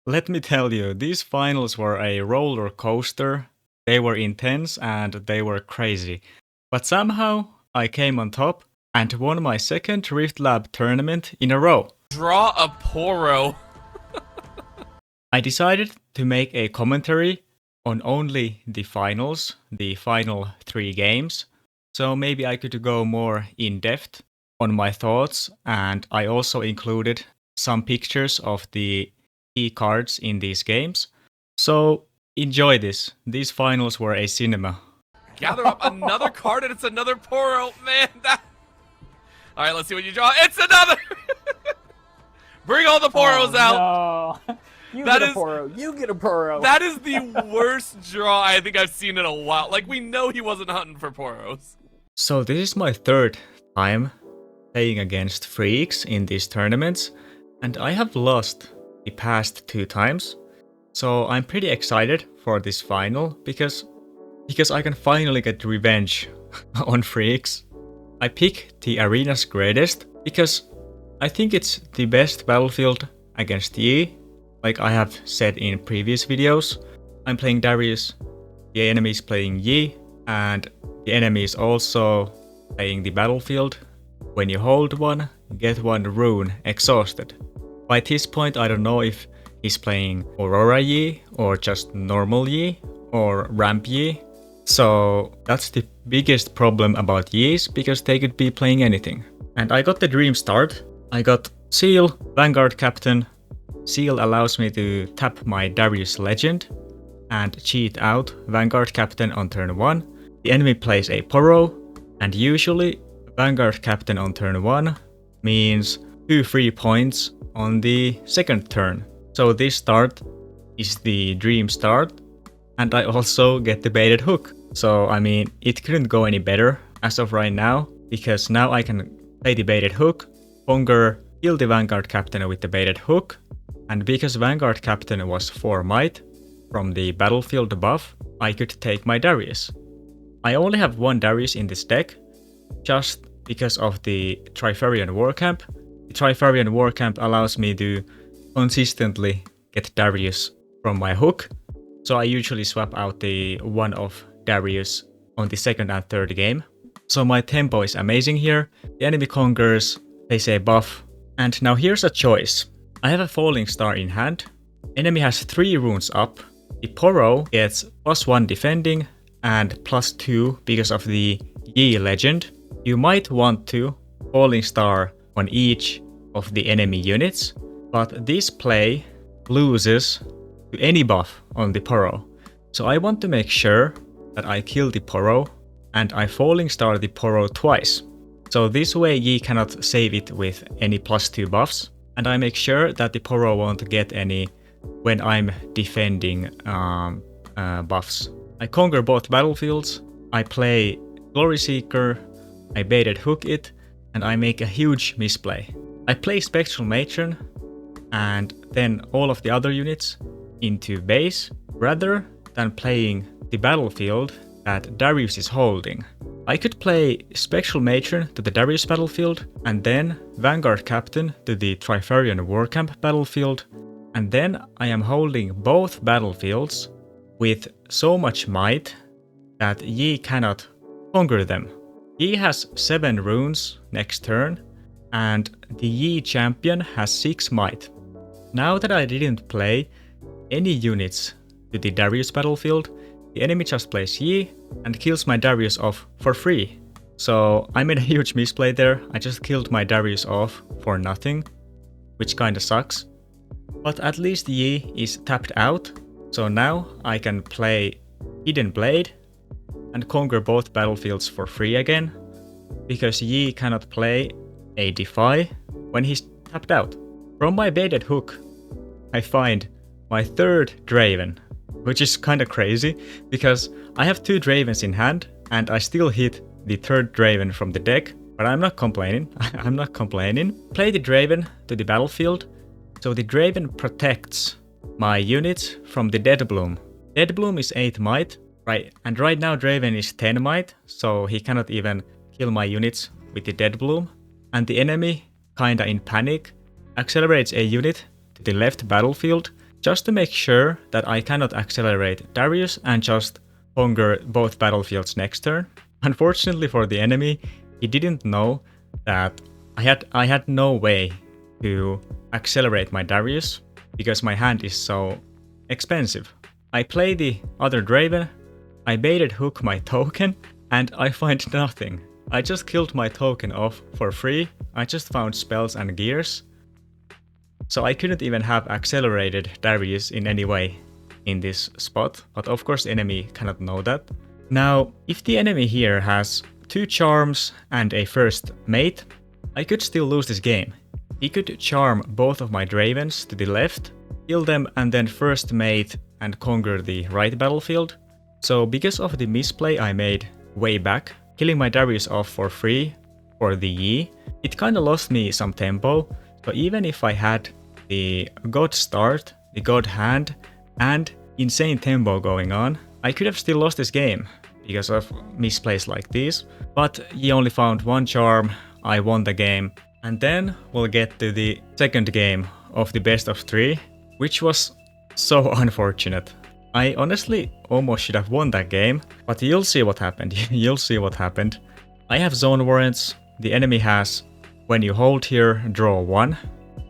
Let me tell you, these finals were a roller coaster. They were intense and they were crazy. But somehow I came on top and won my second Rift Lab tournament in a row. Draw a Poro. I decided to make a commentary on only the finals, the final 3 games. So maybe I could go more in depth on my thoughts, and I also included some pictures of the key cards in these games. So enjoy this. These finals were a cinema. Gather up another card and it's another Poro. Man, that... Alright, let's see what you draw. It's another! Bring all the Poros out! No. You That get is- a Poro. You get a Poro. That is the worst draw I think I've seen in a while. Like, we know he wasn't hunting for Poros. So this is my third time playing against freaks in these tournaments, and I have lost the past 2 times. So I'm pretty excited for this final because I can finally get revenge on freaks. I pick the arena's greatest because I think it's the best battlefield against Yi. Like I have said in previous videos, I'm playing Darius, the enemy is playing Yi, and the enemy is also playing the battlefield. When you hold one, get 1 rune exhausted. By this point I don't know if he's playing Aurora Yi, or just normal Yi, or Ramp Yi. So that's the biggest problem about Yis, because they could be playing anything. And I got the dream start. I got Seal, Vanguard Captain. Seal allows me to tap my Darius Legend and cheat out Vanguard Captain on turn 1. The enemy plays a Poro, and usually Vanguard Captain on turn 1 means 2 free points on the second turn. So this start is the dream start, and I also get the baited hook. So I mean, it couldn't go any better as of right now, because now I can play the baited hook, Conger, kill the Vanguard Captain with the baited hook, and because Vanguard Captain was 4 might from the battlefield buff, I could take my Darius. I only have 1 Darius in this deck, just because of the Trifarian Warcamp. The Trifarian Warcamp allows me to consistently get Darius from my hook, so I usually swap out the one of Darius on the second and third game. So my tempo is amazing here. The enemy Congers, they say buff, and now here's a choice. I have a Falling Star in hand. Enemy has 3 runes up. The Poro gets +1 defending and +2 because of the Yi legend. You might want to Falling Star on each of the enemy units, but this play loses to any buff on the Poro. So I want to make sure that I kill the Poro and I Falling Star the Poro twice. So this way Yi cannot save it with any +2 buffs, and I make sure that the Poro won't get any when I'm defending buffs. I conquer both battlefields, I play Glory Seeker, I baited hook it, and I make a huge misplay. I play Spectral Matron and then all of the other units into base rather than playing the battlefield that Darius is holding. I could play Spectral Matron to the Darius battlefield and then Vanguard Captain to the Trifarian Warcamp battlefield, and then I am holding both battlefields with so much might that Yi cannot conquer them. Yi has 7 runes next turn, and the Yi champion has 6 might. Now that I didn't play any units to the Darius battlefield, the enemy just plays Yi and kills my Darius off for free. So I made a huge misplay there. I just killed my Darius off for nothing, which kinda sucks. But at least Yi is tapped out, so now I can play Hidden Blade and conquer both battlefields for free again, because Yi cannot play a Defy when he's tapped out. From my baited hook, I find my 3rd Draven, which is kinda crazy, because I have 2 Dravens in hand and I still hit the 3rd Draven from the deck, but I'm not complaining. I'm not complaining. Play the Draven to the battlefield, so the Draven protects my units from the Dead Bloom. Dead Bloom is 8 might, right? And right now Draven is 10 might, so he cannot even kill my units with the Dead Bloom. And the enemy, kinda in panic, accelerates a unit to the left battlefield, just to make sure that I cannot accelerate Darius and just conquer both battlefields next turn. Unfortunately for the enemy, he didn't know that I had no way to accelerate my Darius because my hand is so expensive. I play the other Draven, I baited hook my token, and I find nothing. I just killed my token off for free, I just found spells and gears. So I couldn't even have accelerated Darius in any way in this spot, but of course the enemy cannot know that. Now, if the enemy here has 2 charms and a first mate, I could still lose this game. He could charm both of my Dravens to the left, kill them and then first mate and conquer the right battlefield. So because of the misplay I made way back, killing my Darius off for free for the Yi, it kinda lost me some tempo. So even if I had the God start, the God hand, and insane tempo going on, I could have still lost this game because of misplays like these. But he only found 1 charm, I won the game. And then we'll get to the second game of the best of 3, which was so unfortunate. I honestly almost should have won that game, but you'll see what happened. You'll see what happened. I have zone warrants, the enemy has, when you hold here, draw 1.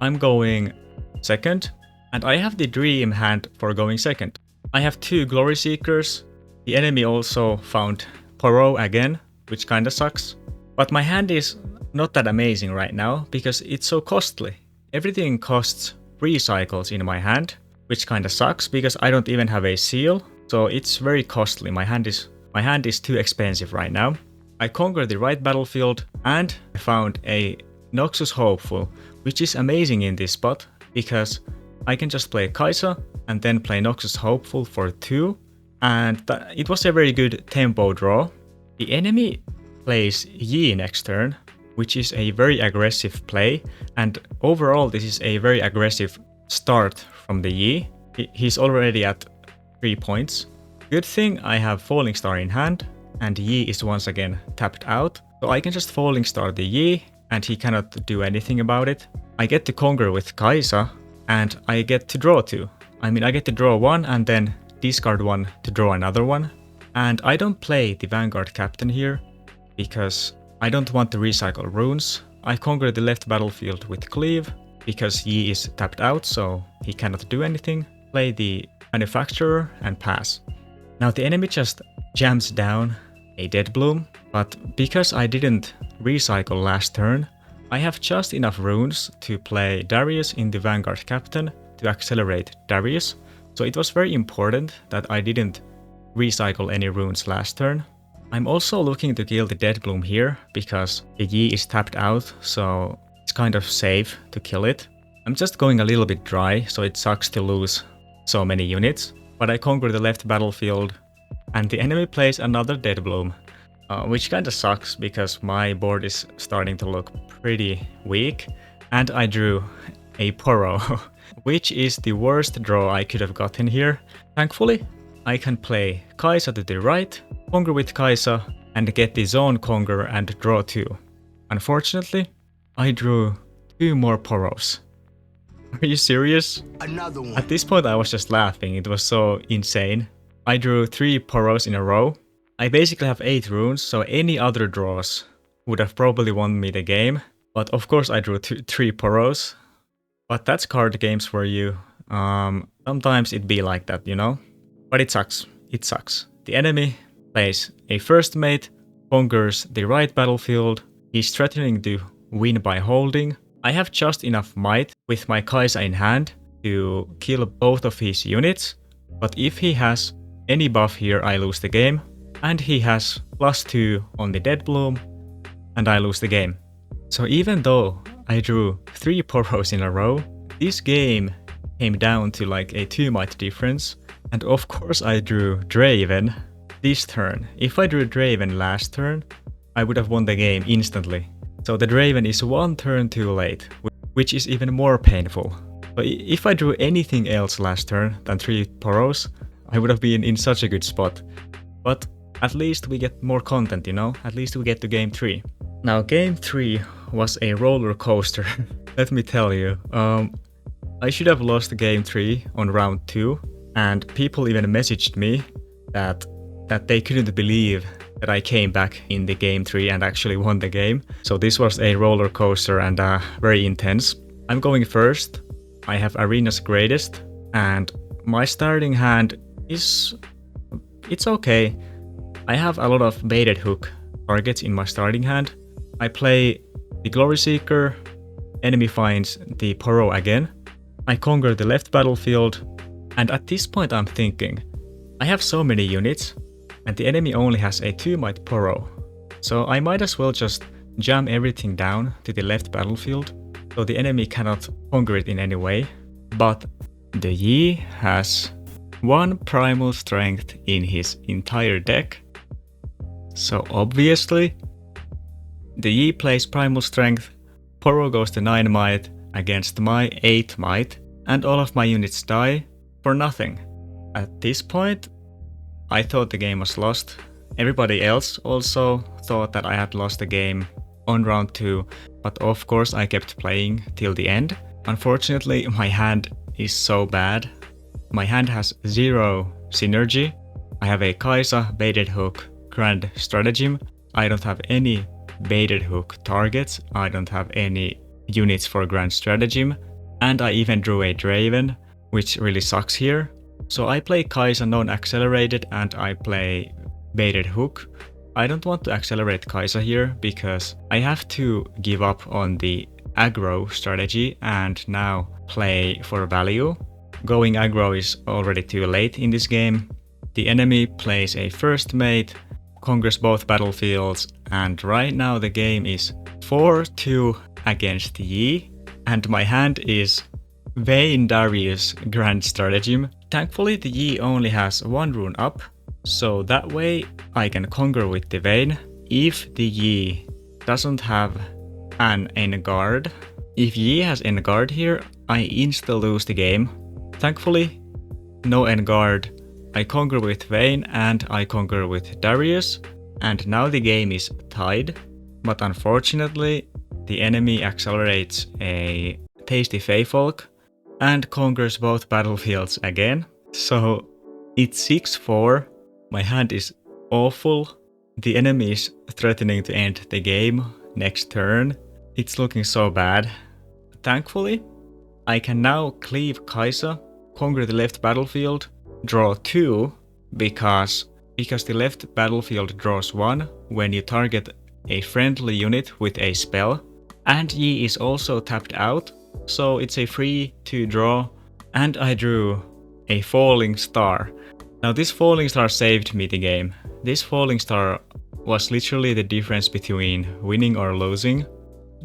I'm going second, and I have the dream hand for going second. I have 2 Glory Seekers. The enemy also found Poro again, which kinda sucks. But my hand is not that amazing right now because it's so costly. Everything costs recycles in my hand, which kinda sucks because I don't even have a seal, so it's very costly. My hand is too expensive right now. I conquered the right battlefield and I found a Noxus Hopeful, which is amazing in this spot because I can just play Kai'Sa and then play Noxus Hopeful for 2, and it was a very good tempo draw. The enemy plays Yi next turn, which is a very aggressive play, and overall this is a very aggressive start from the Yi. He's already at 3 points. Good thing I have Falling Star in hand, and Yi is once again tapped out, so I can just Falling Star the Yi, and he cannot do anything about it. I get to conquer with Kai'Sa, and I get to draw 2. I mean, I get to draw 1 and then discard 1 to draw another one. And I don't play the Vanguard Captain here, because I don't want to recycle runes. I conquer the left battlefield with Cleave, because Yi is tapped out, so he cannot do anything. Play the Manufacturer and pass. Now the enemy just jams down a Deadbloom, but because I didn't recycle last turn, I have just enough runes to play Darius in the Vanguard Captain to accelerate Darius, so it was very important that I didn't recycle any runes last turn. I'm also looking to kill the Deadbloom here, because the Yi is tapped out, so it's kind of safe to kill it. I'm just going a little bit dry, so it sucks to lose so many units, but I conquer the left battlefield, and the enemy plays another Deadbloom, which kinda sucks because my board is starting to look pretty weak, and I drew a Poro, which is the worst draw I could have gotten here. Thankfully, I can play Kai'Sa to the right, conquer with Kai'Sa, and get the zone conquer and draw 2. Unfortunately, I drew 2 more Poros. Are you serious? Another one. At this point I was just laughing, it was so insane. I drew 3 Poros in a row. I basically have 8 runes, so any other draws would have probably won me the game. But of course I drew 3 Poros. But that's card games for you. Sometimes it be like that, you know? But it sucks. It sucks. The enemy plays a first mate, conquers the right battlefield. He's threatening to win by holding. I have just enough might with my Kai'Sa in hand to kill both of his units. But if he has any buff here, I lose the game. And he has +2 on the Deadbloom, and I lose the game. So even though I drew 3 Poros in a row, this game came down to like a 2 might difference. And of course I drew Draven this turn. If I drew Draven last turn, I would have won the game instantly. So the Draven is 1 turn too late, which is even more painful. So if I drew anything else last turn than 3 Poros, I would have been in such a good spot. But at least we get more content, you know? At least we get to game 3. Now game 3 was a roller coaster, let me tell you. I should have lost game 3 on round 2, and people even messaged me that they couldn't believe that I came back in the game 3 and actually won the game. So this was a roller coaster and very intense. I'm going first. I have Arena's Greatest, and my starting hand it's okay. I have a lot of baited hook targets in my starting hand. I play the Glory Seeker, enemy finds the Poro again. I conquer the left battlefield, and at this point I'm thinking, I have so many units, and the enemy only has a 2-might Poro, so I might as well just jam everything down to the left battlefield, so the enemy cannot conquer it in any way. But the Yi has 1 primal strength in his entire deck, so obviously the Yi plays primal strength, Poro goes to 9 might against my 8 might, and all of my units die for nothing. At this point, I thought the game was lost. Everybody else also thought that I had lost the game on round 2, but of course I kept playing till the end. Unfortunately, my hand is so bad. My hand has 0 synergy. I have a Kaisa, baited hook, grand stratagem. I don't have any baited hook targets. I don't have any units for grand stratagem. And I even drew a Draven, which really sucks here. So I play Kaisa non-accelerated and I play baited hook. I don't want to accelerate Kaisa here because I have to give up on the aggro strategy and now play for value. Going aggro is already too late in this game. The enemy plays a first mate, conquers both battlefields, and right now the game is 4-2 against Yi, and my hand is Vayne Darius Grand Stratagem. Thankfully the Yi only has 1 rune up, so that way I can conquer with the Vayne. If the Yi doesn't have an Enguard, if Yi has Enguard here, I insta lose the game. Thankfully, no Enguard. I conquer with Vayne and I conquer with Darius, and now the game is tied. But unfortunately, the enemy accelerates a tasty Feyfolk and conquers both battlefields again. So it's 6-4. My hand is awful. The enemy is threatening to end the game next turn. It's looking so bad. Thankfully, I can now cleave Kaisa, conquer the left battlefield, draw 2, because the left battlefield draws 1 when you target a friendly unit with a spell, and Yi is also tapped out, so it's a free to draw, and I drew a falling star. Now this falling star saved me the game. This falling star was literally the difference between winning or losing,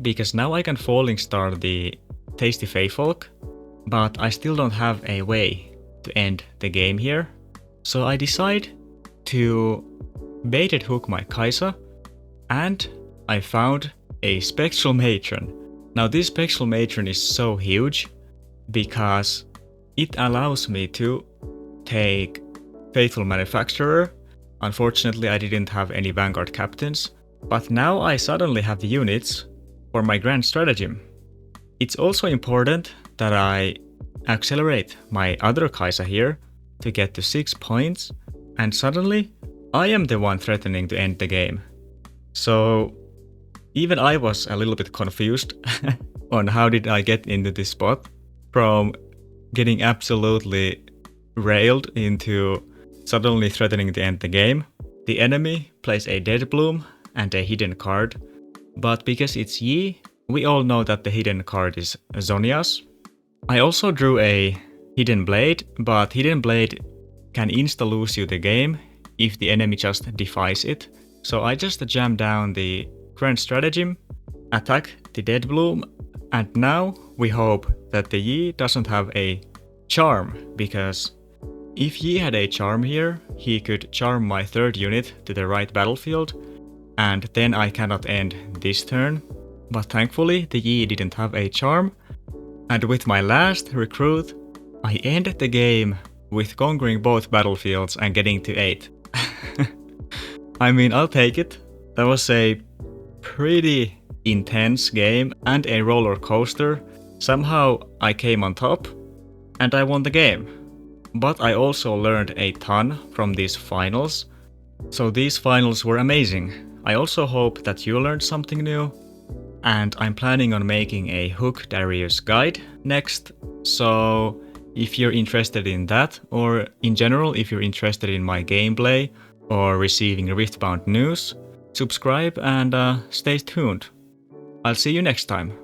because now I can falling star the tasty Feyfolk, but I still don't have a way to end the game here. So I decide to baited hook my Kaisa, and I found a Spectral Matron. Now this Spectral Matron is so huge because it allows me to take Faithful Manufacturer. Unfortunately I didn't have any Vanguard Captains, but now I suddenly have the units for my Grand Stratagem. It's also important that I accelerate my other Kaisa here to get to 6 points, and suddenly I am the one threatening to end the game. So even I was a little bit confused on how did I get into this spot, from getting absolutely railed into suddenly threatening to end the game. The enemy plays a Dead Bloom and a hidden card, but because it's Yi, we all know that the hidden card is Zhonya's. I also drew a Hidden Blade, but Hidden Blade can insta-lose you the game if the enemy just defies it. So I just jam down the Grand Stratagem, attack the Dead Bloom, and now we hope that the Yi doesn't have a charm, because if Yi had a charm here, he could charm my third unit to the right battlefield, and then I cannot end this turn. But thankfully the Yi didn't have a charm, and with my last recruit, I ended the game with conquering both battlefields and getting to 8. I mean, I'll take it. That was a pretty intense game and a roller coaster. Somehow I came on top and I won the game. But I also learned a ton from these finals. So these finals were amazing. I also hope that you learned something new. And I'm planning on making a Hook Darius guide next. So if you're interested in that, or in general if you're interested in my gameplay or receiving riftbound news, subscribe and stay tuned. I'll see you next time.